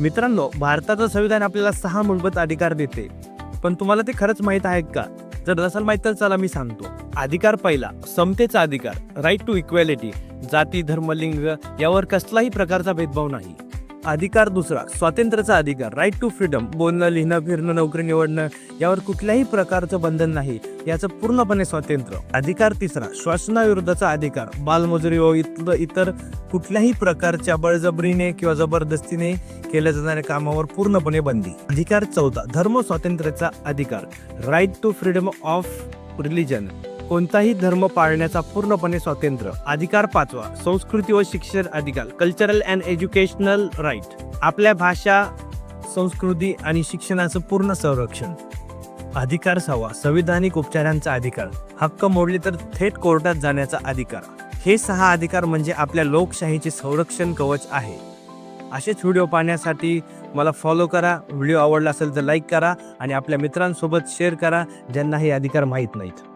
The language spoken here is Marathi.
मित्रांनो, भारताचं संविधान आपल्याला 6 मूलभूत अधिकार देते. पण तुम्हाला ते खरंच माहीत आहेत का? जर नसेल माहीत तर चला मी सांगतो. अधिकार पहिला, समतेचा अधिकार, राईट टू इक्वॅलिटी. जाती, धर्म, लिंग यावर कसलाही प्रकारचा भेदभाव नाही. अधिकार दुसरा, स्वातंत्र्याचा अधिकार, राईट टू फ्रीडम. बोलणं, लिहिणं, फिरणं, नोकरी निवडणं यावर कुठल्याही प्रकारचं बंधन नाही, याचं पूर्णपणे स्वातंत्र्य. अधिकार तिसरा, श्वसनाविरुद्धचा अधिकार, बालमजुरी व इतर कुठल्याही प्रकारच्या बळजबरीने किंवा जबरदस्तीने केल्या जाणाऱ्या कामावर पूर्णपणे बंदी. अधिकार चौथा, धर्म स्वातंत्र्याचा अधिकार, right to freedom of religion. कोणताही धर्म पाळण्याचा पूर्णपणे स्वातंत्र्य. अधिकार पाचवा, संस्कृती व शिक्षण अधिकार, कल्चरल अँड एज्युकेशनल राईट. आपल्या भाषा, संस्कृती आणि शिक्षणाचं पूर्ण संरक्षण. अधिकार सहावा, संविधानिक उपचारांचा अधिकार, हक्क मोडले तर थेट कोर्टात जाण्याचा अधिकार. हे 6 अधिकार म्हणजे आपल्या लोकशाहीचे संरक्षण कवच आहे. असेच व्हिडिओ पाहण्यासाठी मला फॉलो करा. व्हिडिओ आवडला असेल तर लाईक करा आणि आपल्या मित्रांसोबत शेअर करा ज्यांना हे अधिकार माहीत नाहीत.